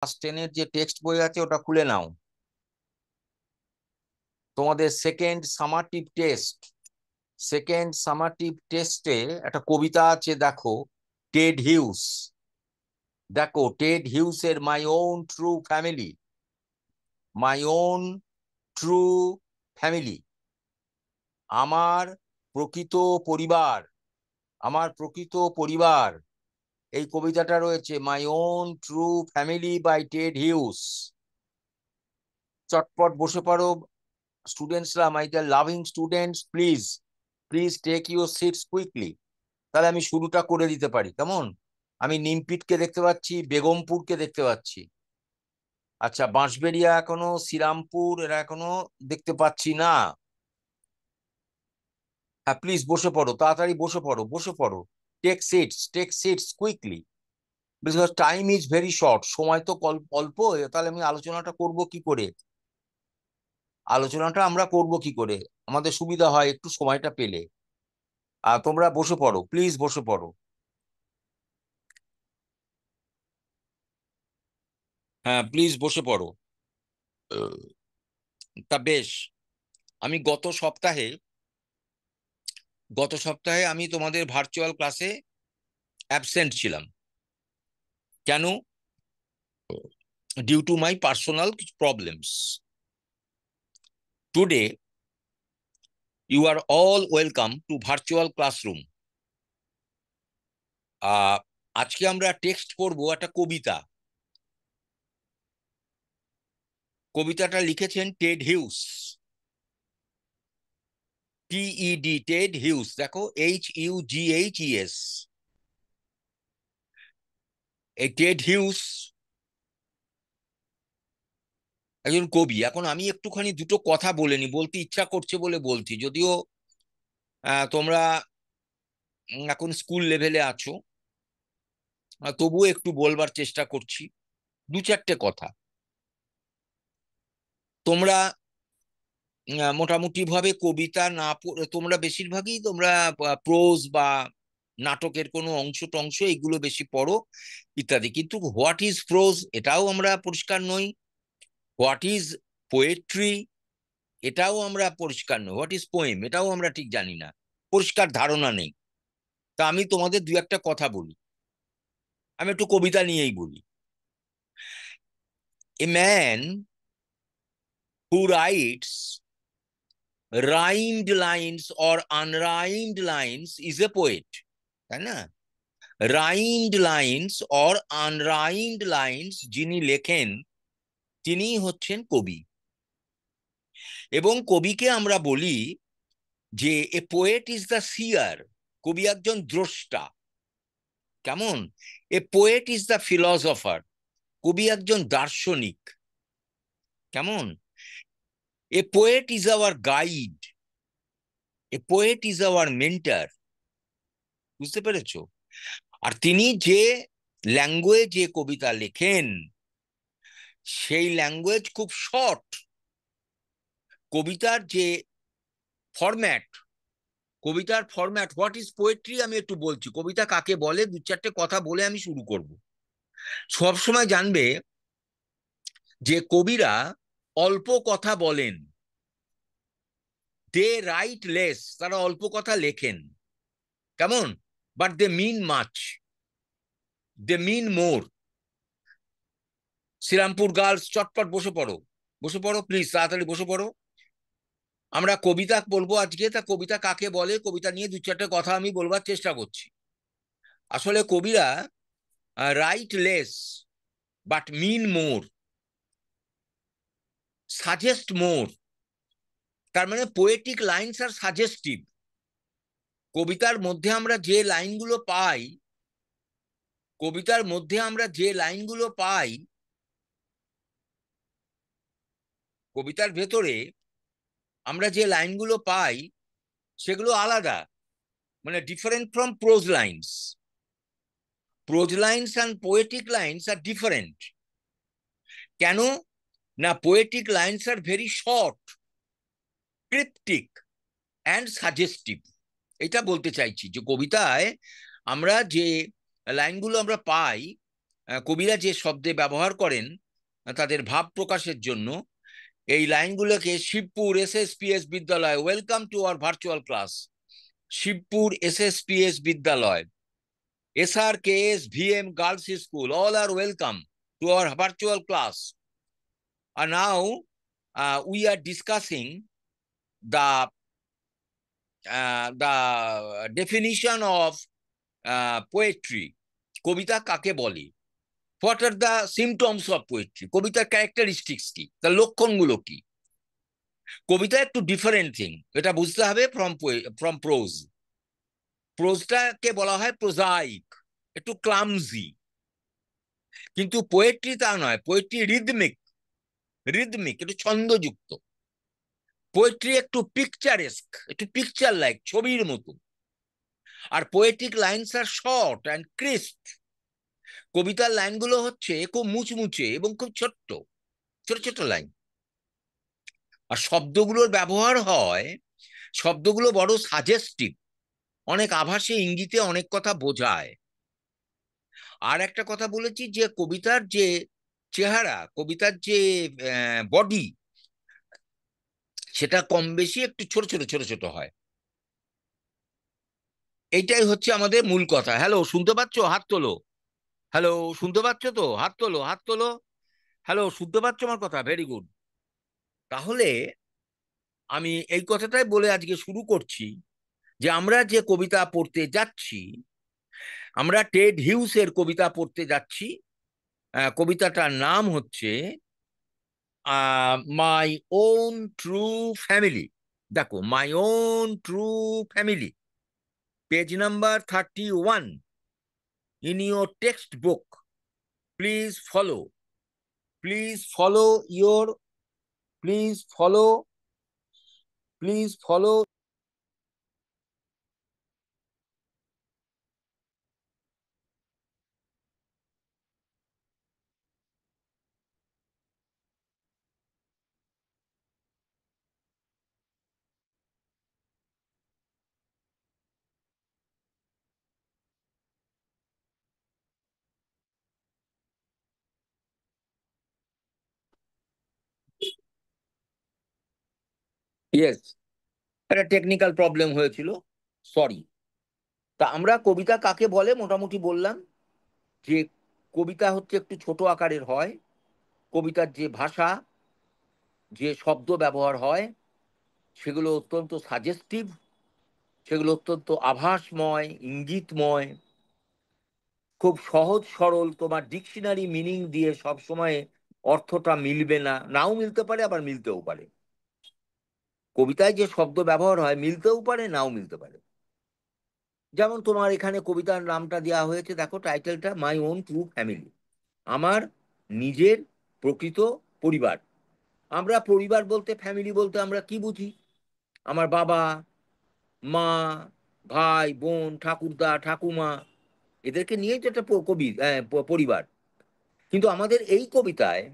Class 10-এর যে text বই আছে ওটা খুলে নাও। তোমাদের সেকেন্ড সামারটিভ টেস্টে একটা কবিতা আছে, দেখো। টেড হিউস, দেখো টেড হিউসের মাই ওন ট্রু ফ্যামিলি, আমার প্রকৃত পরিবার, এই কবিতাটা রয়েছে my own true family by Ted Hughes. চটপট বসে পড়ো স্টুডেন্টসরা, my dear loving students, please please take your seats quickly. তাহলে আমি শুরুটা করে দিতে পারি, কেমন? আমি নিমপিটকে দেখতে পাচ্ছি, বেগমপুরকে দেখতে পাচ্ছি। আচ্ছা, বাঁশবেড়িয়া এখনো, শ্রীরামপুর এরা এখনো দেখতে পাচ্ছি না। হ্যাঁ, প্লিজ বসে পড়ো, তাড়াতাড়ি বসে পড়ো। Take seats quickly, because time is very short. সময় তো অল্প। তাহলে আমি আলোচনাটা আমরা করব কি করে? আমাদের সুবিধা হয় একটু সময়টা পেলে। আর তোমরা বসে পড়ো, প্লিজ বসে পড়ো। হ্যাঁ, প্লিজ বসে পড়ো। তা বেশ, আমি গত সপ্তাহে আমি তোমাদের ভার্চুয়াল ক্লাসে অ্যাবসেন্ট ছিলাম। কেন? Due to my personal problems. Today you are all welcome to virtual classroom. আজকে আমরা টেক্সট পড়বো একটা কবিতা। কবিতাটা লিখেছেন Ted Hughes, TED, Ted Hughes. দেখো, HUGHES। এই টেড হিউস একজন কবি। এখন আমি একটুখানি দুটো কথা বলতে ইচ্ছা করছে বলে বলছি, যদিও তোমরা এখন স্কুল লেভেলে আছো, তবুও একটু বলবার চেষ্টা করছি দু চারটে কথা। তোমরা মোটামুটি ভাবে কবিতা না তোমরা বেশিরভাগই প্রোজ বা নাটকের কোনো অংশ টংশ এইগুলো বেশি পড়ো ইত্যাদি, কিন্তু হোয়াট ইজ প্রোজ এটাও আমরা পরিষ্কার নই, হোয়াট ইজ পোয়েট্রি এটাও আমরা পরিষ্কার নই, হোয়াট ইজ পোয়েম এটাও আমরা ঠিক জানি না, পরিষ্কার ধারণা নেই। তা আমি তোমাদের দু একটা কথা বলি। আমি একটু কবিতা নিয়েই বলি। A man who writes rhymed lines or unrhymed lines is a poet, তাই না? Rhymed lines or unrhymed lines যিনি লেখেন তিনিই হচ্ছেন কবি। এবং কবিকে আমরা বলি যে এ পোয়েট ইজ দ্য সিয়ার, কবি একজন দ্রষ্টা। কেমন? A poet is the philosopher, কবি একজন দার্শনিক। কেমন? A poet is our guide, a poet is our mentor. বুঝতে পেরেছো? আর তিনি যে ল্যাঙ্গুয়েজে কবিতা লেখেন সেই ল্যাঙ্গুয়েজ খুব শর্ট। কবিতার যে ফরম্যাট, হোয়াট ইজ পোয়েট্রি আমি একটু বলছি, কবিতা কাকে বলে দু চারটে কথা বলে আমি শুরু করব। সবসময় জানবে যে কবিরা অল্প কথা বলেন, দে রাইট লেস, তারা অল্প কথা লেখেন। কেমন? But they mean much, they mean more. Serampore girls, চটপট বসে পড়ো প্লিজ, তাড়াতাড়ি বসে পড়ো। আমরা কবিতা বলবো আজকে, তা কবিতা কাকে বলে কবিতা নিয়ে দু চারটে কথা আমি বলবার চেষ্টা করছি। আসলে কবিরা write less but mean more, suggest more. তার মানে পোয়েটিক লাইনস আর সাজেস্টিভ। কবিতার মধ্যে আমরা যে লাইনগুলো পাই, কবিতার মধ্যে আমরা যে লাইনগুলো পাই, কবিতার ভেতরে আমরা যে লাইনগুলো পাই সেগুলো আলাদা, মানে different from prose lines. Prose lines and poetic lines are different. কেন? না, poetic lines are very short, cryptic and suggestive. এটা বলতে চাইছি যে কবিতায় আমরা যে লাইনগুলো আমরা পাই কবিরা যে শব্দে ব্যবহার করেন তাদের ভাব প্রকাশের জন্য, এই লাইনগুলোকে Shibpur SSPS Vidyalaya, welcome to our virtual class. Shibpur SSPS Vidyalaya, SRKS VM Girls School, all are welcome to our virtual class. And now we are discussing the definition of poetry. কবিতা কাকে বলে? What are the symptoms of poetry? কবিতার characteristics কি, তার লক্ষণগুলো কি? কবিতা একটু different thing, এটা বুঝতে হবে ফ্রম প্রোজ। প্রোজটাকে বলা হয় প্রোজাইক, একটু ক্লামজি। কিন্তু পোয়েট্রি তা নয়, পোয়েট্রি রিদমিক, রিদমিক একটু ছন্দযুক্ত। পোয়েট্রি একটু পিকচারেস্ক, একটু পিকচার লাইক, ছবির মতো। আর পোয়েটিক লাইনস আর শর্ট অ্যান্ড ক্রিস্প। কবিতার লাইনগুলো হচ্ছে খুব মুচমুচে এবং খুব ছোট্ট, ছোট ছোট লাইন। আর শব্দগুলোর ব্যবহার হয়, শব্দগুলো বড় সাজেস্টিভ, অনেক আভাসে ইঙ্গিতে অনেক কথা বোঝায়। আর একটা কথা বলেছি যে কবিতার যে চেহারা, কবিতার যে বডি, সেটা কম বেশি একটু ছোট ছোট ছোট ছোট হয়। এইটাই হচ্ছে আমাদের মূল কথা। হ্যালো, শুনতে পাচ্ছ? হাত তোলো। হ্যালো, শুনতে পাচ্ছ তো? হাত তোলো, হাত তোলো। হ্যালো, শুনতে পাচ্ছ আমার কথা? Very good. তাহলে আমি এই কথাটাই বলে আজকে শুরু করছি যে আমরা যে কবিতা পড়তে যাচ্ছি, আমরা টেড হিউসের কবিতা পড়তে যাচ্ছি। কবিতাটার নাম হচ্ছে মাই ওন ট্রু ফ্যামিলি। দেখো, my own true family, page number 31 in your text book. Please follow, please follow your, please follow, please follow. Yes, একটা টেকনিক্যাল প্রবলেম হয়েছিল, সরি। তা আমরা কবিতা কাকে বলে মোটামুটি বললাম। যে কবিতা হচ্ছে একটু ছোট আকারের হয়, কবিতার যে ভাষা, যে শব্দ ব্যবহার হয়, সেগুলো অত্যন্ত সাজেস্টিভ, সেগুলো অত্যন্ত আভাসময়, ইঙ্গিতময়, খুব সহজ সরল। তোমার ডিকশনারি মিনিং দিয়ে সব সময় অর্থটা মিলবে না, নাও মিলতে পারে, আবার মিলতেও পারে। কবিতায় যে শব্দ ব্যবহার হয় মিলতেও পারে, নাও মিলতে পারে। যেমন তোমার এখানে কবিতার নামটা দেওয়া হয়েছে, দেখো টাইটেলটা, মাই ওন ট্রু ফ্যামিলি, আমার নিজের প্রকৃত পরিবার। আমরা পরিবার বলতে, ফ্যামিলি বলতে আমরা কি বুঝি? আমার বাবা, মা, ভাই, বোন, ঠাকুরদা, ঠাকুমা, এদেরকে নিয়েই তো একটা পরিবার। কিন্তু আমাদের এই কবিতায়,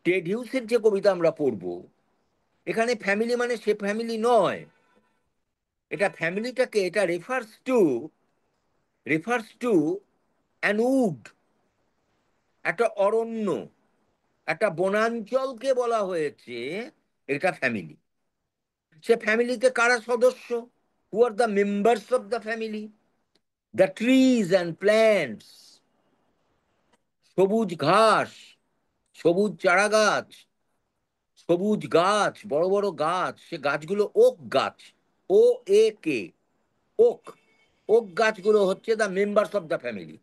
টেড হিউসের যে কবিতা আমরা পড়ব, এখানে ফ্যামিলি মানে সে ফ্যামিলি নয়। এটা ফ্যামিলিটাকে, এটা রেফার্স টু অ্যান উড, একটা অরণ্য, একটা বনাঞ্চলকে বলা হয়েছে এটা ফ্যামিলি। সে ফ্যামিলিতে কারা সদস্য? Who are the members of the family? The trees and plants, সবুজ ঘাস, সবুজ চারা গাছ, সবুজ গাছ, বড় বড় গাছ। সে গাছগুলো ওক গাছ, OAK, ওক। ওক গাছগুলো হচ্ছে the members of the family.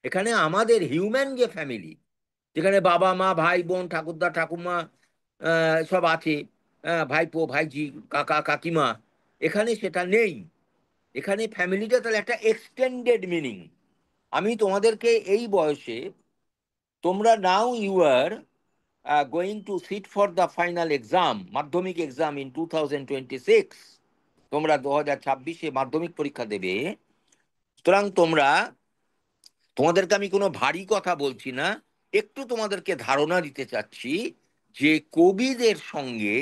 এখানে আমাদের হিউম্যান যে ফ্যামিলি, যেখানে বাবা মা ভাই বোন ঠাকুরদা ঠাকুমা সব আছে, ভাইপো ভাইজি কাকা কাকিমা, এখানে সেটা নেই। এখানে ফ্যামিলিটা তাহলে একটা এক্সটেন্ডেড মিনিং। আমি তোমাদেরকে এই বয়সে, তোমরা now you are going to sit for the final exam, Madhyamik exam in 2026। তোমরা 2026-এ মাধ্যমিক পরীক্ষা দেবে। সুতরাং তোমাদেরকে আমি কোনো ভারী কথা বলছি না, একটু তোমাদেরকে ধারণা দিতে চাচ্ছি যে কবিদের সঙ্গে,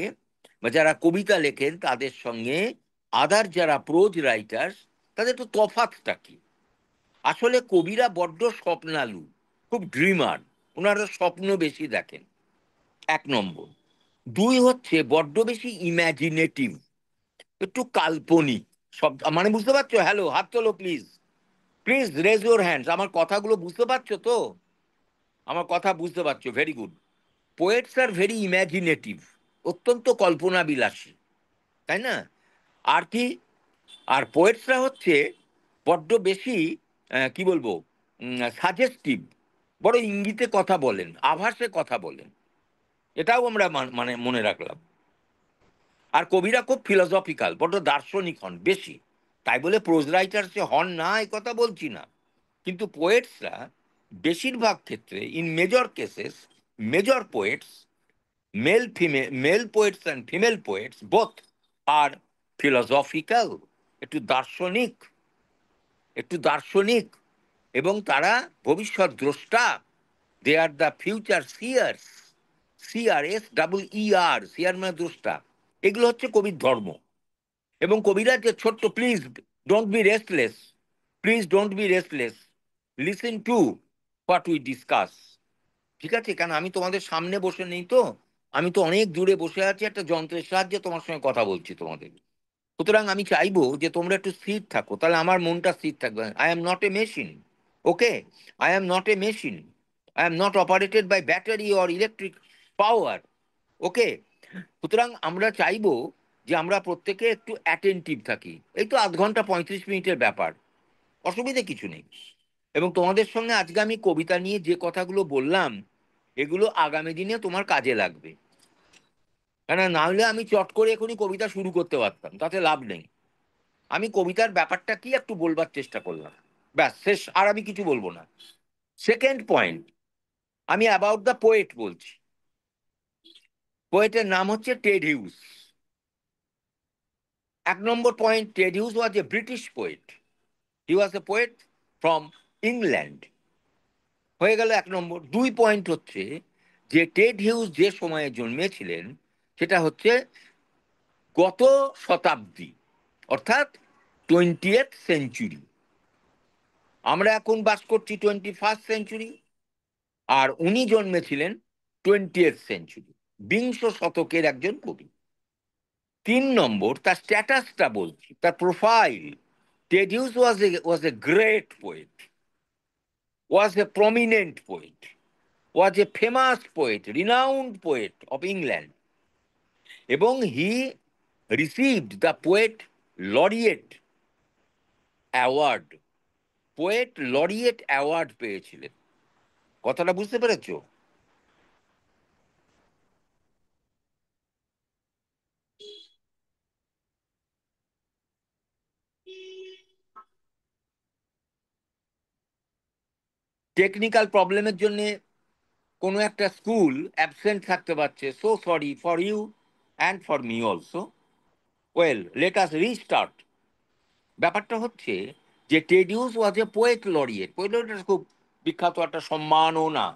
বা যারা কবিতা লেখেন তাদের সঙ্গে আদার যারা প্রোজ রাইটার্স, তাদের তো তফাৎটা কি। আসলে কবিরা বড্ড স্বপ্নালু। খুব ড্রিমার, ওনারা স্বপ্ন বেশি দেখেন, 1 নম্বর। 2 হচ্ছে বড্ড বেশি ইমাজিনেটিভ, একটু কাল্পনিক সব, মানে বুঝতে পারছো? হ্যালো, হাত তোলো please, please raise your hands. আমার কথাগুলো বুঝতে পারছো তো? আমার কথা বুঝতে পারছো? Very good. Poets are very imaginative, অত্যন্ত কল্পনা বিলাসী, তাই না? আর কি, আর পোয়েটসরা হচ্ছে বড্ড বেশি কি বলবো, সাজেস্টিভ, বড় ইঙ্গিতে কথা বলেন, আভাসে কথা বলেন, এটাও আমরা মানে মনে রাখলাম। আর কবিরা খুব ফিলোসফিক্যাল, বড্ড দার্শনিক হন বেশি। তাই বলে প্রোজ রাইটার সে হন না, এই কথা বলছি না, কিন্তু পোয়েটসরা বেশিরভাগ ক্ষেত্রে, in major cases, major poets, male poets and female poets both আর ফিলোসফিক্যাল, একটু দার্শনিক, একটু দার্শনিক, এবং তারা ভবিষ্যৎ দ্রষ্টা। They are the future seers, CRS seer মানে দ্রষ্টা। এগুলো হচ্ছে কবির ধর্ম। এবং কবিরা যে ছোট্ট, please don't be restless, please don't be restless, listen to what we discuss. ঠিক আছে? কারণ আমি তোমাদের সামনে বসে নেই তো, আমি তো অনেক দূরে বসে আছি, একটা যন্ত্রের সাহায্যে তোমার সঙ্গে কথা বলছি তোমাদের। সুতরাং আমি চাইবো যে তোমরা একটু স্থির থাকো, তাহলে আমার মনটা স্থির থাকবে। I am not a machine, okay? I am not a machine, I am not operated by battery or electric power, okay? সুতরাং আমরা চাইবো যে আমরা প্রত্যেকে একটু অ্যাটেন্টিভ থাকি। এই তো আধ ঘন্টা 35 মিনিটের ব্যাপার, অসুবিধে কিছু নেই। এবং তোমাদের সঙ্গে আজকে আমি কবিতা নিয়ে যে কথাগুলো বললাম, এগুলো আগামী দিনে তোমার কাজে লাগবে। কেন না হলে আমি চট করে এখনই কবিতা শুরু করতে পারতাম, তাতে লাভ নেই। আমি কবিতার ব্যাপারটা কি একটু বলবার চেষ্টা করলাম, ব্যাস, শেষ। আর আমি কিছু বলবো না। সেকেন্ড পয়েন্ট, আমি অ্যাবাউট দ্য পোয়েট বলছি। পোয়েটের নাম হচ্ছে Ted Hughes. 1 number point, Ted Hughes was A British poet, he was a poet from England. হয়ে গেল 1 নম্বর। 2 পয়েন্ট হচ্ছে যে টেড হিউস যে সময়ে জন্মেছিলেন সেটা হচ্ছে গত শতাব্দী, অর্থাৎ 20th সেঞ্চুরি। আমরা এখন বাস করছি 21st সেঞ্চুরি, আর উনি জন্মেছিলেন 20th সেঞ্চুরি, বিংশ শতকের একজন কবি। 3 নম্বর, তার স্ট্যাটাসটা বলছি, তার profile. Ted Hughes was a great poet, was A prominent poet, was a famous poet, renowned poet of England, এবং he received the poet laureate award, poet laureate award পেয়েছিলেন। কথাটা বুঝতে পেরেছো? টেকনিক্যাল প্রবলেমের জন্য কোনো একটা স্কুল অ্যাবসেন্ট থাকতে পারছে, so sorry for you and for me also. Well, let us restart. ব্যাপারটা হচ্ছে যে Ted Hughes was a poet laureate. Poet laureate খুব বিখ্যাত একটা সম্মানও না,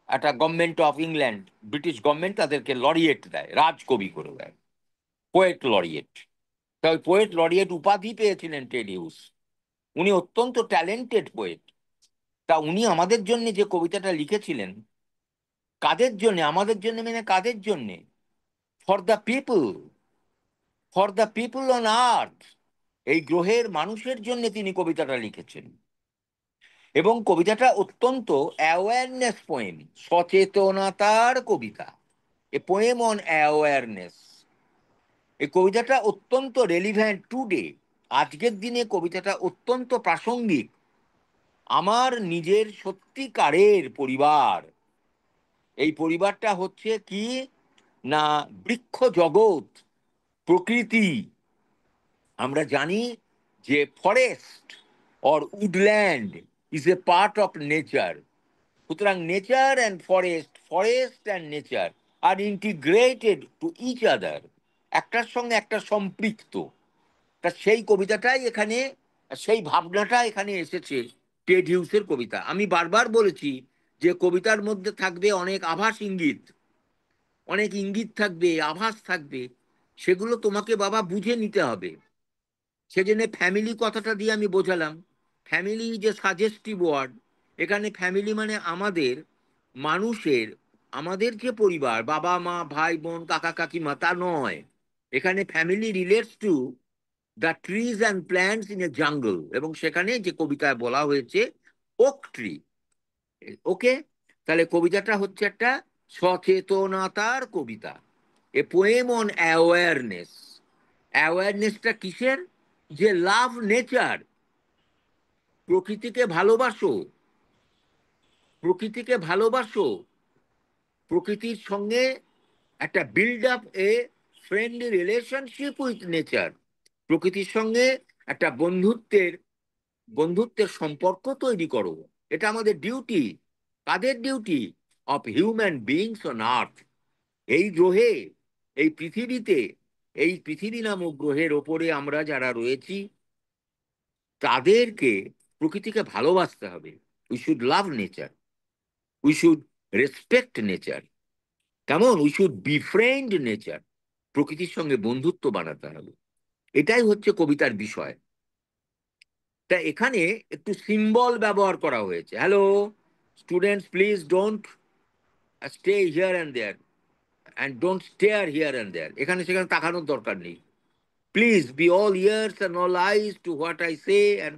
একটা government of England, British government তাদেরকে লরিয়েট দেয়, রাজকবি করে দেয়, পোয়েট লরিয়েট। তাই পোয়েট লরিয়েট উপাধি পেয়েছিলেন টেড হিউস। উনি অত্যন্ত ট্যালেন্টেড পোয়েট। তা উনি আমাদের জন্য যে কবিতাটা লিখেছিলেন, কাদের জন্য? আমাদের জন্য, মানে কাদের জন্য? For the people, for the people on earth, এই গ্রহের মানুষের জন্য তিনি কবিতাটা লিখেছেন। এবং কবিতাটা অত্যন্ত অ্যাওয়ারনেস পোয়েম, সচেতনতার কবিতা, এ পোয়েম অন অ্যাওয়ারনেস। এই কবিতাটা অত্যন্ত রেলিভেন্ট টুডে, আজকের দিনে কবিতাটা অত্যন্ত প্রাসঙ্গিক। আমার নিজের সত্যিকারের পরিবার, এই পরিবারটা হচ্ছে কি না, বৃক্ষ জগৎ, প্রকৃতি। আমরা জানি যে forest or woodland is a part of nature. সুতরাং nature and forest, forest and nature are integrated to each other, একটার সঙ্গে একটা সম্পৃক্ত। তা সেই কবিতাটাই এখানে, সেই ভাবনাটা এখানে এসেছে টেড হিউসের কবিতা। আমি বারবার বলেছি যে কবিতার মধ্যে থাকবে অনেক আভাস ইঙ্গিত, অনেক ইঙ্গিত থাকবে, আভাস থাকবে, সেগুলো তোমাকে বাবা বুঝে নিতে হবে। সেজন্য ফ্যামিলি কথাটা দিয়ে আমি বোঝালাম। Family is a suggestive word, এখানে ফ্যামিলি মানে আমাদের, মানুষের, আমাদের যে পরিবার, বাবা মা ভাই বোন কাকা কাকিমা, তা নয়। এখানে family relates to the trees and plants in a জঙ্গল, এবং সেখানে যে কবিতায় বলা হয়েছে ওক ট্রি। ওকে, তাহলে কবিতাটা হচ্ছে একটা সচেতনতার কবিতা, এ পোয়েম অন অ্যাওয়ারনেস। অ্যাওয়ারনেসটা কিসের? যে লাভ নেচার, প্রকৃতিকে ভালোবাসো, প্রকৃতিকে ভালোবাসো, প্রকৃতির সঙ্গে একটা build up a friendly relationship with nature, প্রকৃতির সঙ্গে একটা বন্ধুত্বের সম্পর্ক তৈরি করো। এটা আমাদের ডিউটি। কাদের duty? Of human beings on earth. এই গ্রহে, এই পৃথিবীতে, এই পৃথিবী নামক গ্রহের ওপরে আমরা যারা রয়েছি, তাদেরকে, প্রকৃতিকে ভালোবাসতে হবে। We should love nature, we should respect nature. কেমন? উই শুড বিফ্রেন্ড নেচার, প্রকৃতির সঙ্গে বন্ধুত্ব বানাতে হবে। এটাই হচ্ছে কবিতার বিষয়। তা এখানে একটু সিম্বল ব্যবহার করা হয়েছে। Hello students, please don't stay here and there, and don't stare here and there. এখানে সেখানে তাকানোর দরকার নেই। Please be all ears and all eyes to what I say and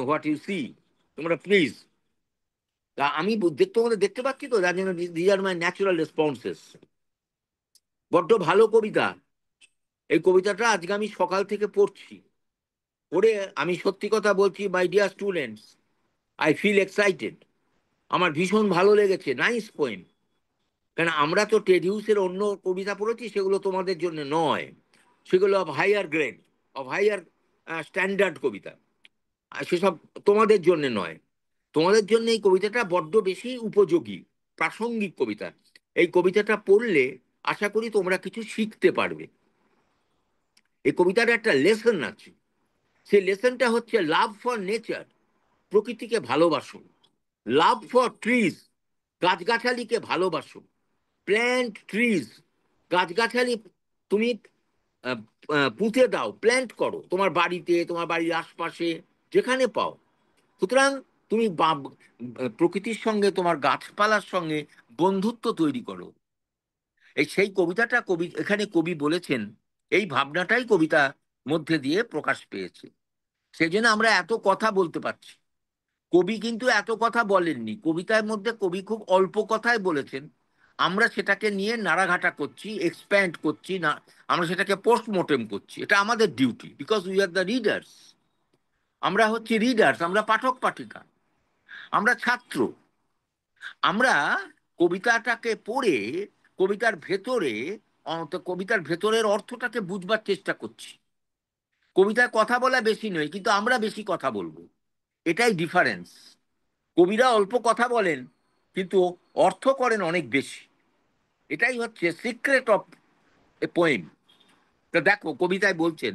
what you see. তোমরা প্লিজ, তা আমি তোমাদের দেখতে পাচ্ছি তো, যার জন্য these are my natural responses. বড্ড ভালো কবিতা। এই কবিতাটা আজকে আমি সকাল থেকে পড়ছি, পড়ে আমি সত্যি কথা বলছি, my dear students, I feel excited. আমার ভীষণ ভালো লেগেছে, নাইস পোয়েম। কেন, আমরা তো টেডিউসের অন্য কবিতা পড়েছি, সেগুলো তোমাদের জন্য নয়, সেগুলো of higher grade, of higher standard কবিতা, আর সেসব তোমাদের জন্য নয়। তোমাদের জন্য এই কবিতাটা বড্ড বেশি উপযোগী, প্রাসঙ্গিক কবিতা। এই কবিতাটা পড়লে আশা করি তোমরা কিছু শিখতে পারবে। এই কবিতার একটা লেসন আছে, সেই লেসনটা হচ্ছে লাভ ফর নেচার, প্রকৃতিকে ভালোবাসো। লাভ ফর ট্রিজ, গাছগাছালিকে ভালোবাসো। প্ল্যান্ট ট্রিজ, গাছগাছালি তুমি পুঁতে দাও, প্ল্যান্ট করো তোমার বাড়িতে, তোমার বাড়ির আশপাশে, যেখানে পাও। সুতরাং তুমি প্রকৃতির সঙ্গে, তোমার গাছপালার সঙ্গে বন্ধুত্ব তৈরি করো। এই সেই কবিতাটা এখানে কবি বলেছেন, এই ভাবনাটাই কবিতা মধ্যে দিয়ে প্রকাশ পেয়েছে। সেই জন্য আমরা এত কথা বলতে পারছি। কবি কিন্তু এত কথা বলেননি, কবিতার মধ্যে কবি খুব অল্প কথাই বলেছেন। আমরা সেটাকে নিয়ে নাড়াঘাটা করছি, এক্সপ্যান্ড করছি না, আমরা সেটাকে পোস্টমর্টেম করছি। এটা আমাদের duty, because we are the readers. আমরা হচ্ছে রিডার্স, আমরা পাঠক পাঠিকা, আমরা ছাত্র। আমরা কবিতাটাকে পড়ে কবিতার ভেতরে, কবিতার ভেতরের অর্থটাকে বুঝবার চেষ্টা করছি। কবিতায় কথা বলা বেশি নয়, কিন্তু আমরা বেশি কথা বলবো, এটাই ডিফারেন্স। কবিরা অল্প কথা বলেন, কিন্তু অর্থ করেন অনেক বেশি। এটাই হচ্ছে সিক্রেট অফ এ পোয়েম। তো দেখো কবিতায় বলছেন,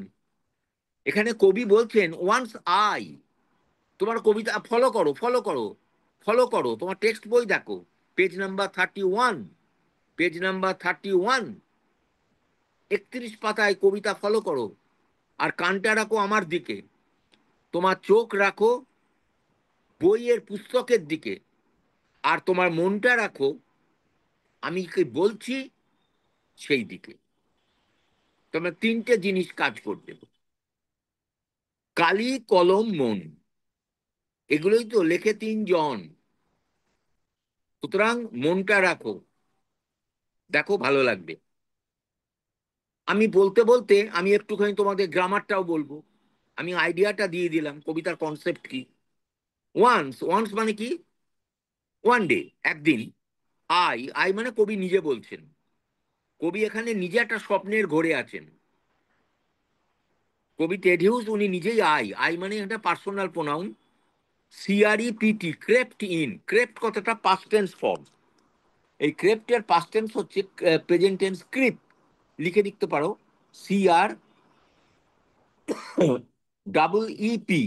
এখানে কবি বলছেন ওয়ান্স আই, তোমার কবিতা ফলো করো, ফলো করো, ফলো করো, তোমার টেক্সট বই দেখো, পেজ নাম্বার 31, পেজ নাম্বার 31, 31 পাতায় কবিতা ফলো করো। আর কানটা রাখো আমার দিকে, তোমার চোখ রাখো বইয়ের পুস্তকের দিকে, আর তোমার মনটা রাখো আমি কি বলছি সেই দিকে। তোমরা তিনটে জিনিস কাজ করবে, কালি কলম মন, এগুলোই তো লেখে তিনজন। সুতরাং মনটা রাখো, দেখো ভালো লাগবে। আমি বলতে বলতে আমি একটুখানি তোমাদের গ্রামারটাও বলবো। আমি আইডিয়াটা দিয়ে দিলাম কবিতার কনসেপ্ট কি। ওয়ান্স, ওয়ান্স মানে কি? ওয়ান ডে, একদিন। আই, আই মানে কবি নিজে বলছেন, কবি এখানে নিজে একটা স্বপ্নের ঘোরে আছেন। কবি টেড হিউজ উনি নিজেই আই, আই মানে একটা personal pronoun. C R E P T, crept in, crept কথাটা পাস্ট টেন্স ফর্ম। এই ক্রেপ্টের পাস্ট টেন্স হচ্ছে প্রেজেন্ট টেন্স ক্রিপ, লিখে লিখতে পারো C R double E P,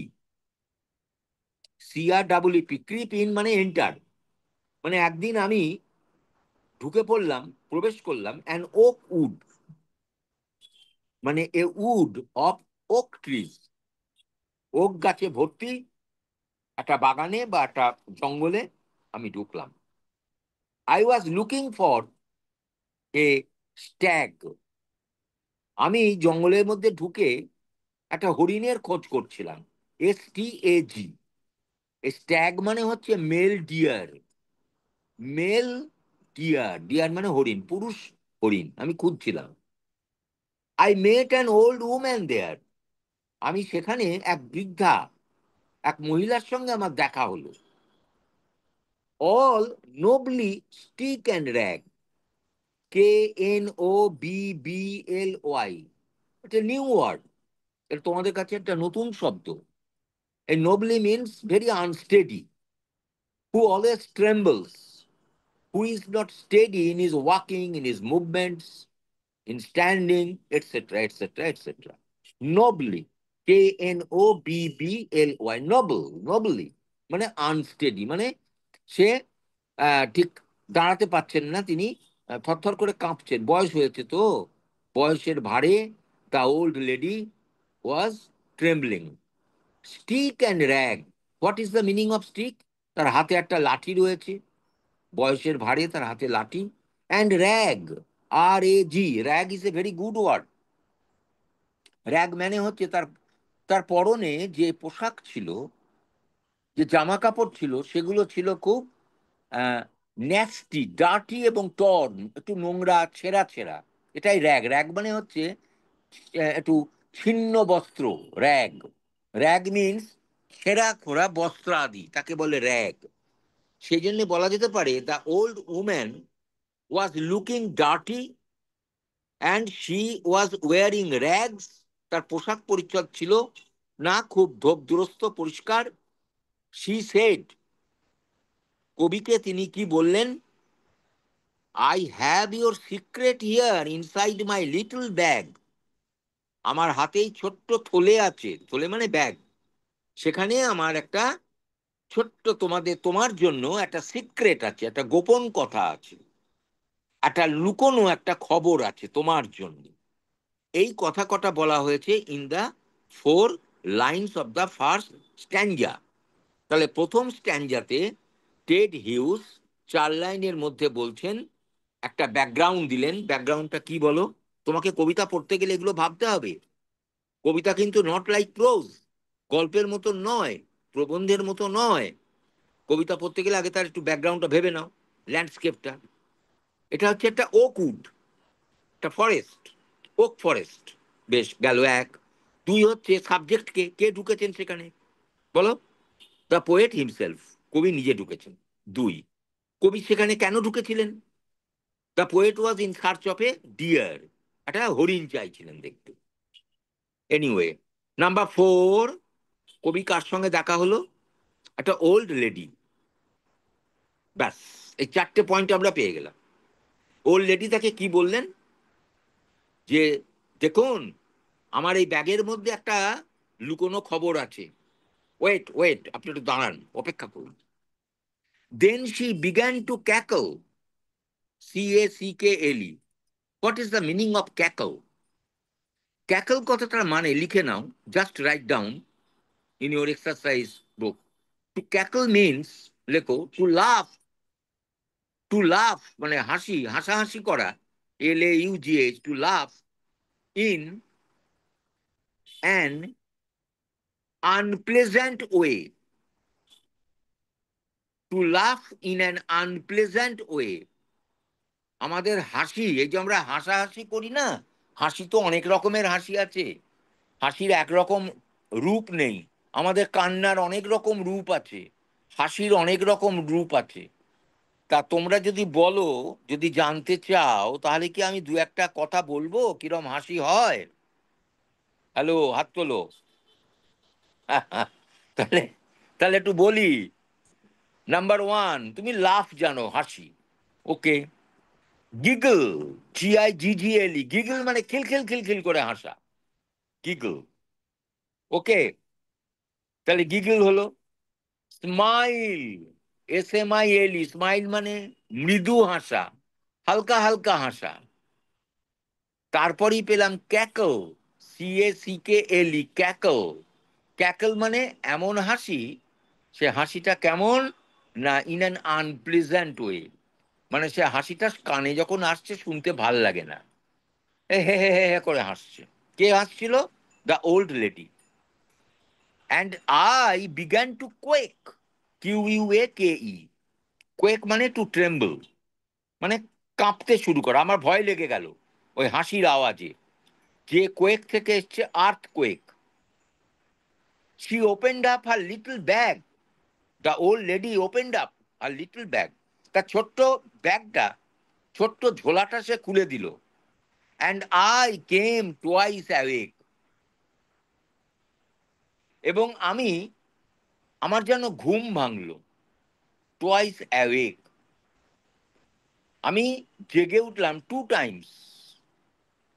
C R double E P, creep in মানে এন্টার। মানে একদিন আমি ঢুকে পড়লাম, প্রবেশ করলাম, অ্যান ওক উড, মানে a wood of oak trees, oak গাছে ভর্তি, একটা বাগানে বা একটা জঙ্গলে আমি ঢুকলাম। I was looking for a stag. আমি জঙ্গলের মধ্যে ঢুকে একটা হরিণের খোঁজ করছিলাম। STAG। স্ট্যাগ মানে হচ্ছে male deer. Male deer, deer মানে হরিণ, পুরুষ হরিণ আমি খুঁজছিলাম। I met an old woman there. আমি সেখানে এক বৃদ্ধা, এক মহিলার সঙ্গে আমার দেখা হলো। All knobbly stick and rag. KNOBBLY। এটা নিউ ওয়ার্ড, এটা তোমাদের কাছে একটা নতুন শব্দ। এই knobbly means very unsteady, who always trembles, who is not steady in his walking, in his movements, in standing, etc., etc., etc. Nobly, KNOBBLY, noble, nobly মানে unsteady, মানে সে ঠিক দাঁড়াতে পারছেন না, তিনি থরথর করে কাঁপছেন, বয়স হয়েছে তো, বয়সের ভারে the old lady was trembling. Stick and rag, what is the meaning of stick? তার হাতে একটা লাঠি রয়েছে, বয়সের ভারে তার হাতে লাঠি। And rag, RAG, rag is a very good word. Rag মানে হচ্ছে তার তার পরনে যে পোশাক ছিল, যে জামা কাপড় ছিল, সেগুলো ছিল খুব ন্যাস্টি, ডার্টি এবং টর্ন, একটু নোংরা, ছেঁড়া ছেঁড়া। এটাই র্যাগ। র্যাগ মানে হচ্ছে একটু ছিন্ন বস্ত্র, র্যাগ। র্যাগ মিনস ছেঁড়া খোড়া বস্ত্র আদি, তাকে বলে র্যাগ। সেই জন্য বলা যেতে পারে the old woman was looking dirty and she was wearing rags. তার পোশাক পরিচ্ছদ ছিল না খুব ধোপদুরস্ত, পরিষ্কার। শি সেড, কবিকে তিনি কি বললেন? I have your secret here inside my little bag. আমার হাতেই ছোট্ট থলে আছে, থলে মানে ব্যাগ, সেখানে আমার একটা ছোট্ট তোমার জন্য একটা সিক্রেট আছে, একটা গোপন কথা আছে, একটা লুকোনো একটা খবর আছে তোমার জন্য। এই কথা কটা বলা হয়েছে in the 4 lines of the first stanza. তাহলে প্রথম স্ট্যাঞ্জাতে টেড হিউজ 4 লাইনের মধ্যে বলছেন, একটা ব্যাকগ্রাউন্ড দিলেন। ব্যাকগ্রাউন্ডটা কি বলো? তোমাকে কবিতা পড়তে গেলে এগুলো ভাবতে হবে। কবিতা কিন্তু নট লাইক প্রোজ, গল্পের মতো নয়, প্রবন্ধের মতো নয়। কবিতা পড়তে গেলে আগে তার একটু ব্যাকগ্রাউন্ডটা ভেবে নাও, ল্যান্ডস্কেপটা। এটা হচ্ছে একটা ওক উড, একটা ফরেস্ট, ওক ফরেস্ট। বেশ গেল এক। দুই হচ্ছে সাবজেক্ট, কে কে ঢুকেছেন সেখানে বলো? দ্য পোয়েট হিমসেলফ, কবি নিজে ঢুকেছেন। দুই, কবি সেখানে কেন ঢুকেছিলেন? The poet was in search of a deer, একটা হরিণ চাইছিলেন দেখতে। এনিওয়ে, নাম্বার 4, কবি কার সঙ্গে দেখা হলো? একটা ওল্ড লেডি। ব্যাস, এই 4টে পয়েন্ট আমরা পেয়ে গেলাম। ওল্ড লেডি তাকে কি বললেন? যে দেখুন, আমার এই ব্যাগের মধ্যে একটা লুকোনো খবর আছে। ওয়েট ওয়েট, আপনি একটু দাঁড়ান, অপেক্ষা করুন। Then she began to cackle, CACKLE। What is the meaning of cackle? Cackle কথাটার মানে লিখে নাও, just write down in your exercise book. To cackle means, লেখো, টু লাফ। টু লাফ মানে হাসি, হাসাহাসি করা, LAUGH, to laugh in an unpleasant way. To laugh in an unpleasant way. আমাদের হাসি, এই যে আমরা হাসাহাসি করি না, হাসি তো অনেক রকমের হাসি আছে, হাসির একরকম রূপ নেই। আমাদের কান্নার অনেক রকম রূপ আছে, হাসির অনেক রকম রূপ আছে। তা তোমরা যদি বলো, যদি জানতে চাও, তাহলে কি আমি দু একটা কথা বলবো কিরম হাসি হয়? হ্যালো, হাত তোলো। তাহলে তাহলে একটু বলি। নাম্বার 1, তুমি লাফ জানো, হাসি, ওকে। গিগল, GIGGLE, গিগল মানে খিলখিল খিলখিল করে হাসা, গিগল, ওকে। তাহলে গিগল হলো। স্মাইল, SMILE, স্মাইল মানে মৃদু হাসা, হালকা হালকা হাসা। তারপরেই পেলাম ক্যাকল, CACKLE, ক্যাকল। ক্যাকল মানে এমন হাসি সে হাসিটা কেমন, না ইন অ্যান আনপ্লেজেন্ট ওয়ে, মানে সে হাসিটা কানে যখন আসছে শুনতে ভাল লাগে না, হে হে হে হে করে হাসছে। কে হাসছিল? The old lady. And I began to quake, QUAKE, quake মানে টু ট্রেম্বল, মানে কাঁপতে শুরু করা, আমার ভয় লেগে গেল ওই হাসির আওয়াজে। যে কোয়েক থেকে এসছে earthquake. She opened up her little bag, the old lady opened up her little bag, তার ছোট্ট ব্যাগটা, ছোট্ট ঝোলাটা সে খুলে দিল। And I came twice awake, এবং আমার যেন ঘুম ভাঙলো। টুয়াইস অ্যাওয়েক, আমি জেগে উঠলাম 2 টাইমস।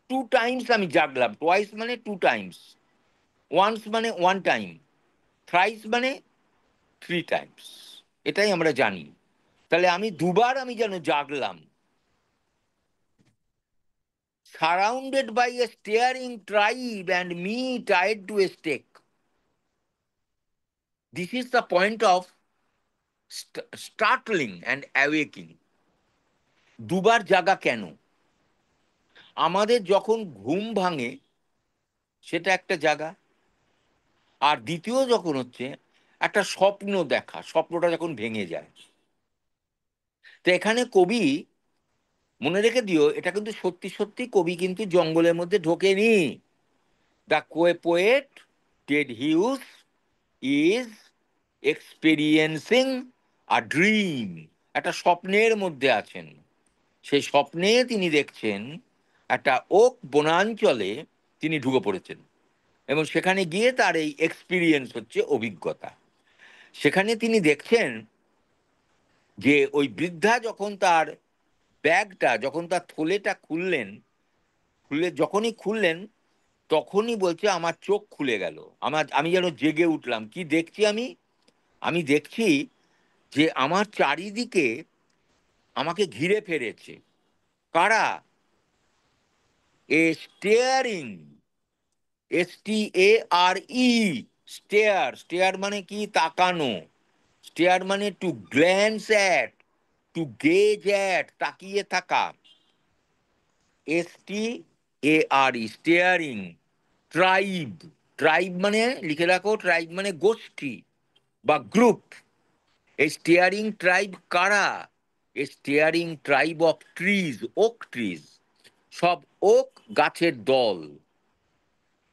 2 টাইমস আমি জাগলাম। টুয়াইস মানে 2 টাইমস, ওয়ান্স মানে 1 টাইম, থ্রাইস মানে 3 টাইমস। এটাই আমরা জানি। তাহলে আমি দুবার আমি যেন জাগলাম। Surrounded by a staring tribe and me tied to a stake, this is the point of startling and awakening. দুবার জাগা কেন? আমাদের যখন ঘুম ভাঙে সেটা একটা জায়গা, আর দ্বিতীয় যখন হচ্ছে একটা স্বপ্ন দেখা, স্বপ্নটা যখন ভেঙে যায়। তো এখানে কবি, মনে রেখে দিও, এটা কিন্তু সত্যি সত্যি কবি কিন্তু জঙ্গলের মধ্যে ঢোকেনি। The poet Ted huge is experiencing a dream, একটা স্বপ্নের মধ্যে আছেন। সেই স্বপ্নে তিনি দেখছেন একটা ওক বনাঞ্চলে তিনি ঢুকে পড়েছেন, এবং সেখানে গিয়ে তার এই এক্সপিরিয়েন্স হচ্ছে অভিজ্ঞতা। সেখানে তিনি দেখছেন যে ওই বৃদ্ধা যখন তার ব্যাগটা, যখন তার থলেটা খুললেন, যখনই খুললেন তখনই বলছে আমার চোখ খুলে গেল, আমি যেন জেগে উঠলাম। কি দেখছি আমি? আমি দেখছি যে আমার চারিদিকে আমাকে ঘিরে ফেলেছে। কারা? A staring, STARE, stare. Stare মানে কি? তাকানো। স্টেয়ার মানে to glance at, to gaze at, তাকিয়ে থাকা। STARE, staring tribe. ট্রাইব মানে লিখে রাখো, ট্রাইব মানে গোষ্ঠী বা গ্রুপ। এই স্টিয়ারিং ট্রাইব কারা? A staring tribe of trees, oak trees, সব ওক গাছের দল।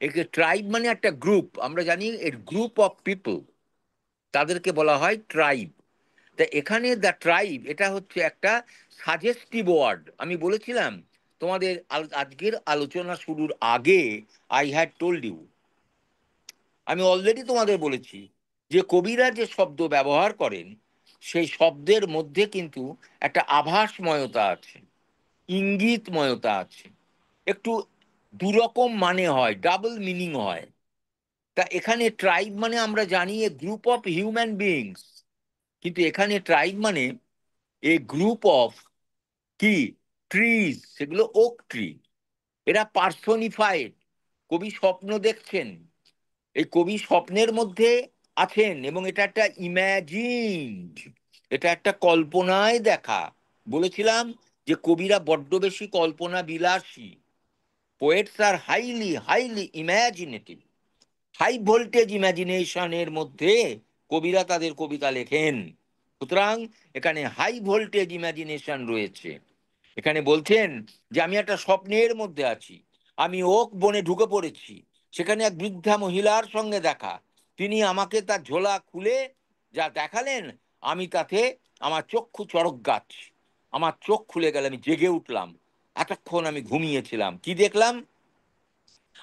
একে ট্রাইব মানে একটা গ্রুপ, আমরা জানি এর গ্রুপ অফ পিপল, তাদেরকে বলা হয় ট্রাইব। তা এখানে দ্য ট্রাইব এটা হচ্ছে একটা সাজেস্টিভ ওয়ার্ড। আমি বলেছিলাম তোমাদের আজকের আলোচনা শুরুর আগে, আই হ্যাড টোল্ড ইউ, আমি অলরেডি তোমাদের বলেছি যে কবিরা যে শব্দ ব্যবহার করেন সেই শব্দের মধ্যে কিন্তু একটা আভাসময়তা আছে, ইঙ্গিতময়তা আছে, একটু দুরকম মানে হয়, ডাবল মিনিং হয়। তা এখানে ট্রাইব মানে আমরা জানি এ গ্রুপ অফ হিউম্যান বিইংস, কিন্তু এখানে ট্রাইব মানে এ গ্রুপ অফ কি ট্রিজ, সেগুলো ওক ট্রি। এরা পার্সোনিফাইড। কবি স্বপ্ন দেখছেন, এই কবি স্বপ্নের মধ্যে আছেন, এবং এটা একটা ইম্যাজিনড, এটা একটা কল্পনায় দেখা। বলেছিলাম যে কবিরা বড্ড বেশি কল্পনা বিলাসী। Poets are highly highly imaginative, high voltage ইমাজিনেশনের মধ্যে কবিরা তাদের কবিতা লেখেন। সুতরাং এখানে হাই ভোল্টেজ ইমাজিনেশন রয়েছে। এখানে বলছেন যে আমি একটা স্বপ্নের মধ্যে আছি, আমি ওক বনে ঢুকে পড়েছি, সেখানে এক বৃদ্ধা মহিলার সঙ্গে দেখা। তিনি আমাকে তার ঝোলা খুলে যা দেখালেন, আমি তাতে আমার চক্ষু চড়ক গাছ, আমার চোখ খুলে গেল, আমি জেগে উঠলাম। এতক্ষণ আমি ঘুমিয়েছিলাম, কি দেখলাম?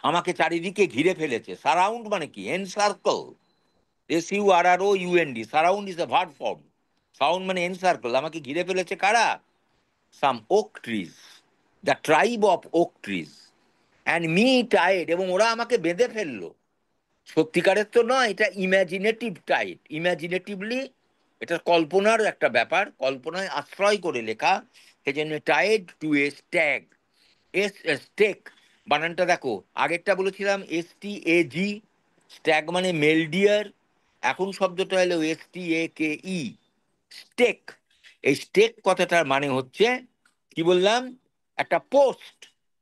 আমাকে চারিদিকে ঘিরে ফেলেছে। সারাউন্ড মানে কি? Encircle, SURROUND, surround is a verb form. Sound মানে এনসার্কল, আমাকে ঘিরে ফেলেছে কারা? Some oak trees, the tribe of oak trees, and me tied, এবং ওরা আমাকে বেঁধে ফেললো। সত্যিকারের তো নয়, এটা ইমাজিনেটিভ টাইড, ইমাজিনেটিভলি, এটা কল্পনার একটা ব্যাপার, কল্পনায় আশ্রয় করে লেখা। সেজন্য tied to a stag, stake বানানটা দেখো, আগেরটা বলেছিলাম STAG, স্ট্যাগ মানে মেল ডিয়ার, এখন শব্দটা হলো STAKE, স্টেক। এই স্টেক কথাটার মানে হচ্ছে কি বললাম, একটা পোস্ট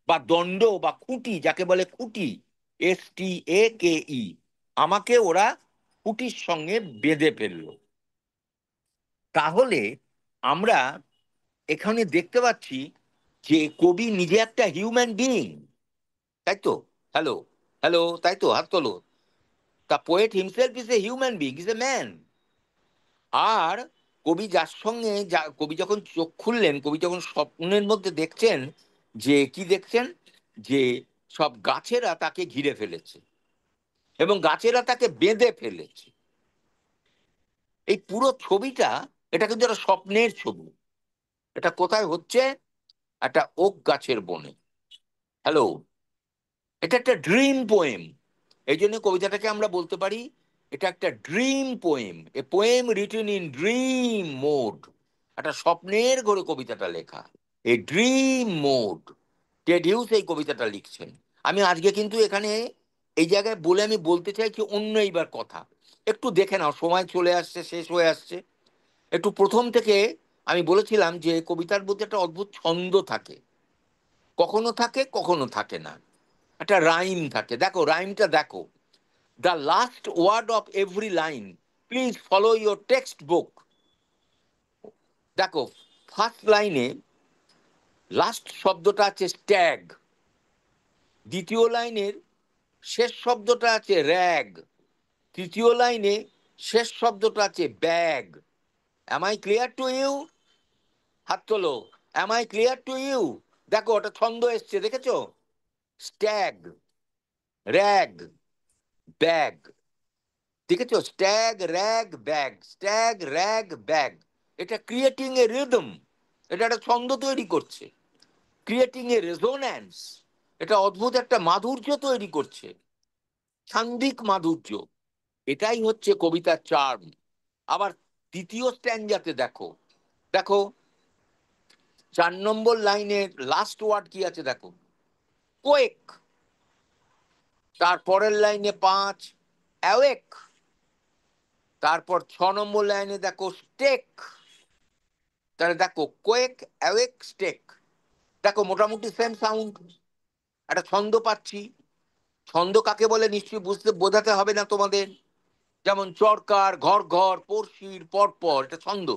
বা দণ্ড বা খুঁটি, যাকে বলে খুঁটি। STAKE, আমাকে ওরা খুঁটির সঙ্গে বেঁধে ফেললো। তাহলে আমরা এখানে দেখতে পাচ্ছি যে কবি নিজে একটা হিউম্যান বিইং, তাই তো? হ্যালো, হ্যালো, তাই তো? হাত তোলো। The poet himself is a human being, is a man. আর কবি যার সঙ্গে কবি যখন চোখ খুললেন, কবি যখন স্বপ্নের মধ্যে দেখছেন, যে কি দেখছেন, যে সব গাছেরা তাকে ঘিরে ফেলেছে এবং গাছেরা তাকে বেঁধে ফেলেছে। এই পুরো ছবিটা, এটা কিন্তু একটা স্বপ্নের ছবি। এটা কোথায় হচ্ছে? একটা ওক গাছের বনে। হ্যালো, এটা একটা ড্রিম পোয়েম। এই জন্য কবিতাটাকে আমরা বলতে পারি এটা একটা dream poem, a poem written in dream mode. একটা স্বপ্নের ঘরে কবিতাটা লেখা, এই ড্রিম মোড। টেড হিউজ এই কবিতাটা লিখছেন। আমি আজকে কিন্তু এখানে এই জায়গায় বলে আমি বলতে চাইছি অন্য এইবার কথা। একটু দেখে নাও, সময় চলে আসছে, শেষ হয়ে আসছে। একটু প্রথম থেকে আমি বলেছিলাম যে কবিতার মধ্যে একটা অদ্ভুত ছন্দ থাকে, কখনো থাকে কখনো থাকে না। একটা রাইম থাকে, দেখো রাইমটা দেখো। The last word of every line, please follow your text book. দেখো, ফার্স্ট লাইনে লাস্ট শব্দটা আছে স্ট্যাগ, দ্বিতীয় লাইনের শেষ শব্দটা আছে র্যাগ, তৃতীয় লাইনে শেষ শব্দটা আছে bag. Am I clear to you? হাত তোলো। Am I clear to you? দেখো ওটা ছন্দ এসছে, দেখেছো? Stag, rag, bag. দেখেছো? Stag, rag, bag, stag, rag, bag. এটা ক্রিয়েটিং এ রিদম, এটা একটা ছন্দ তৈরি করছে। ক্রিয়েটিং এ রেজোন্যান্স, এটা অদ্ভুত একটা মাধুর্য তৈরি করছে, সান্দিক মাধুর্য। এটাই হচ্ছে কবিতার চার্ম। আবার দ্বিতীয় স্ট্যান্ডাতে দেখো, দেখো 4 নম্বর লাইনের লাস্ট ওয়ার্ড কি আছে দেখো, কোয়েক। তারপরের লাইনে 5, অ্যাওয়েক। তারপর 6 নম্বর লাইনে দেখো স্টেক। তাহলে দেখো কোয়েক, অ্যাওয়েক, স্টেক। দেখো মোটামুটি সেম সাউন্ড, একটা ছন্দ পাচ্ছি। ছন্দ কাকে বলে নিশ্চয়ই বোঝাতে হবে না তোমাদের। যেমন চরকার, ঘর ঘর, পড়শির, পরপর, এটা ছন্দ।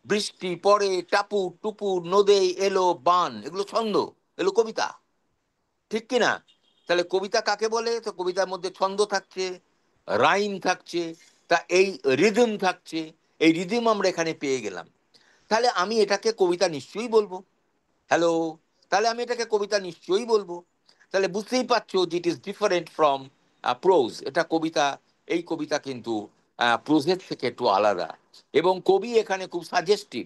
বৃষ্টি পড়ে, টাপুর টুপুর, নদে এলো বান, এগুলো ছন্দ, এগুলো কবিতা, ঠিক কিনা? তাহলে কবিতা কাকে বলে? তো কবিতার মধ্যে ছন্দ থাকছে, রাইম থাকছে, তা এই রিদম থাকছে। এই রিদম আমরা এখানে পেয়ে গেলাম। তাহলে আমি এটাকে কবিতা নিশ্চয়ই বলবো। হ্যালো, তাহলে আমি এটাকে কবিতা নিশ্চয়ই বলবো। তাহলে বুঝতেই পারছো যে it is different from pros. এটা কবিতা, এই কবিতা কিন্তু প্রোজের থেকে একটু আলাদা। এবং কবি এখানে খুব সাজেস্টিভ।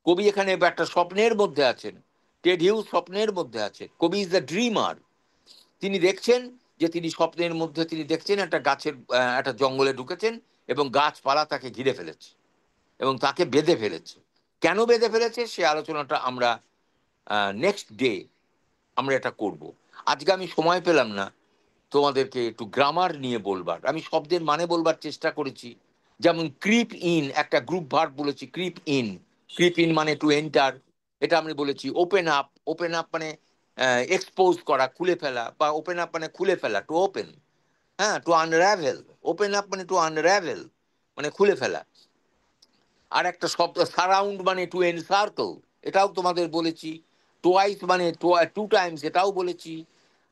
কবি এখানে একটা স্বপ্নের মধ্যে আছেন। টেড হিউজ স্বপ্নের মধ্যে আছে। কবি ইজ দ্য ড্রিমার। তিনি দেখছেন যে তিনি স্বপ্নের মধ্যে তিনি দেখছেন একটা গাছের একটা জঙ্গলে ঢুকেছেন এবং গাছপালা তাকে ঘিরে ফেলেছে এবং তাকে বেঁধে ফেলেছে। কেন বেঁধে ফেলেছে সে আলোচনাটা আমরা নেক্সট ডে আমরা এটা করব। আজকে আমি সময় পেলাম না তোমাদেরকে একটু গ্রামার নিয়ে বলবার। আমি শব্দের মানে বলবার চেষ্টা করেছি। যেমন ক্রিপ ইন, একটা গ্রুপ ভার্ব বলেছি, ক্রিপ ইন। ক্রিপ ইন মানে টু এন্টার, এটা আমি বলেছি। ওপেন আপ, ওপেন আপ মানে এক্সপোজ করা, খুলে ফেলা, বা ওপেন আপ মানে খুলে ফেলা, টু ওপেন। হ্যাঁ, টু আনরাভেল, ওপেন আপ মানে টু আনরাভেল, মানে খুলে ফেলা। আর একটা শব্দ সারাউন্ড মানে টু এনসার্কেল, এটাও তোমাদের বলেছি। টোয়াইস মানে টু টাইমস, এটাও বলেছি।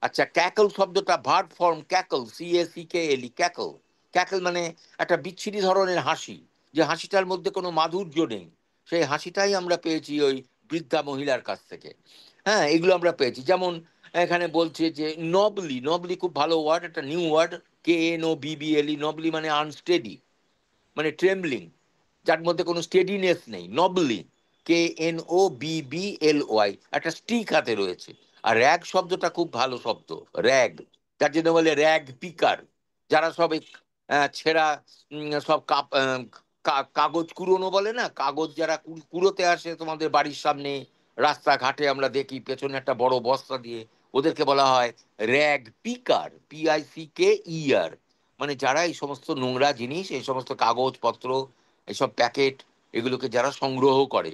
আচ্ছা, ক্যাকল শব্দটা verb form, cackle, CACKLE, cackle. Cackle মানে একটা বিচ্ছিরি ধরনের হাসি, যে হাসিটার মধ্যে কোনো মাধুর্য নেই। সেই হাসিটাই আমরা পেয়েছি ওই বৃদ্ধা মহিলার কাছ থেকে। হ্যাঁ, এগুলো আমরা পেয়েছি। যেমন এখানে বলছে যে নবলি, নবলি খুব ভালো ওয়ার্ড, একটা নিউ ওয়ার্ড, KNOBBLE। নবলি মানে আনস্টেডি, মানে ট্রেমলিং, যার মধ্যে কোনো স্টেডিনেস নেই। নবলি, KNOBBLY, একটা স্টিক হাতে রয়েছে। আর র্যাগ শব্দটা খুব ভালো শব্দ, র্যাগ। যার জন্য বলে র্যাগ পিকার, যারা সব এই ছেঁড়া সব কাগজ কুড়োনো বলে না, কাগজ যারা কুড়োতে আসে তোমাদের বাড়ির সামনে, রাস্তাঘাটে আমরা দেখি পেছনে একটা বড় বস্তা দিয়ে, ওদেরকে বলা হয় র্যাগ পিকার, PICKER। মানে যারা এই সমস্ত নোংরা জিনিস, এই সমস্ত কাগজপত্র, এইসব প্যাকেট, এগুলোকে যারা সংগ্রহ করে,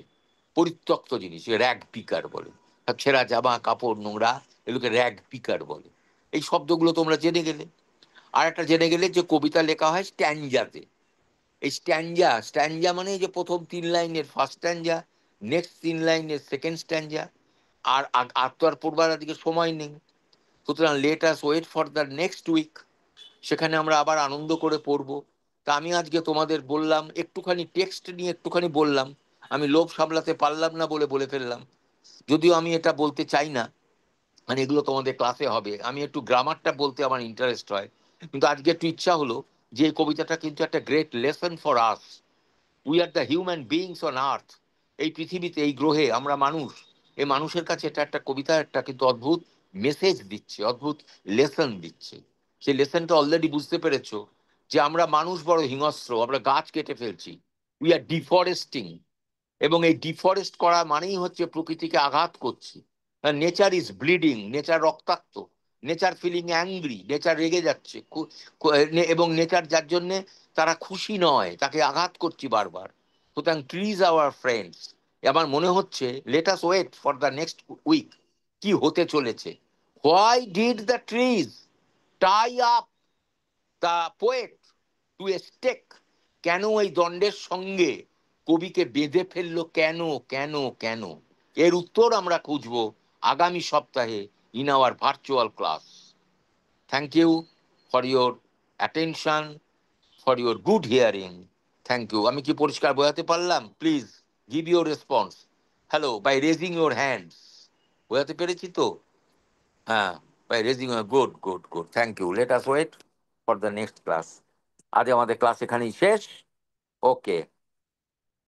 পরিত্যক্ত জিনিস, র্যাগ পিকার বলে। আর ছেঁড়া জামা কাপড় নোংরা, এগুলোকে র্যাগ পিকার বলে। এই শব্দগুলো তোমরা জেনে গেলে। আর একটা জেনে গেলে যে কবিতা লেখা হয় স্ট্যানজাতে। এই স্ট্যানজা, স্ট্যানজা মানে এই যে প্রথম 3 লাইনের ফার্স্ট স্ট্যানজা, নেক্সট 3 লাইনের সেকেন্ড স্ট্যানজা। আর তো আর পড়বার দিকে সময় নেই। সুতরাং let us wait for the next week, সেখানে আমরা আবার আনন্দ করে পড়বো। তা আমি আজকে তোমাদের বললাম, একটুখানি টেক্সট নিয়ে একটুখানি বললাম, আমি লোভ সামলাতে পারলাম না বলে বলে ফেললাম। যদিও আমি এটা বলতে চাই না, মানে এগুলো তোমাদের ক্লাসে হবে, আমি একটু গ্রামারটা বলতে আমার ইন্টারেস্ট হয়। কিন্তু আজকে একটু ইচ্ছা হলো যে এই কবিতাটা কিন্তু একটা great lesson for us. We are the human beings on earth. এই পৃথিবীতে, এই গ্রহে আমরা মানুষ। এই মানুষের কাছে এটা একটা কবিতা, একটা কিন্তু অদ্ভুত মেসেজ দিচ্ছে, অদ্ভুত লেসন দিচ্ছে। সেই লেসনটা অলরেডি বুঝতে পেরেছো যে আমরা মানুষ বড় হিংস্র, আমরা গাছ কেটে ফেলছি। We are deforesting. এবং এই ডিফরেস্ট করা মানেই হচ্ছে প্রকৃতিকে আঘাত করছি। নেচার ইজ ব্লিডিং, নেচার রক্তাক্ত, নেচার ফিলিং অ্যাংরি, নেচার রেগে যাচ্ছে, এবং নেচার যার জন্যে তারা খুশি নয়, তাকে আঘাত করছি বারবার। সুতরাং ট্রিজ আওয়ার ফ্রেন্ডস। আমার মনে হচ্ছে let us wait for the next week, কি হতে চলেছে। Why did the trees tie up the poet to a stake? কেন এই দণ্ডের সঙ্গে কবিকে বেঁধে ফেললো, কেন? কেন? কেন? এর উত্তর আমরা খুঁজবো আগামী সপ্তাহে in our virtual class. Thank you for your attention, for your good hearing. Thank you. আমি কি পরিষ্কার বোঝাতে পারলাম? Please give your response. Hello, by raising your hands. বোঝাতে পেরেছি তো? হ্যাঁ, by raising. Good, good, good, thank you. Let us wait for the next class. আজ আমাদের ক্লাস এখানেই শেষ। ওকে।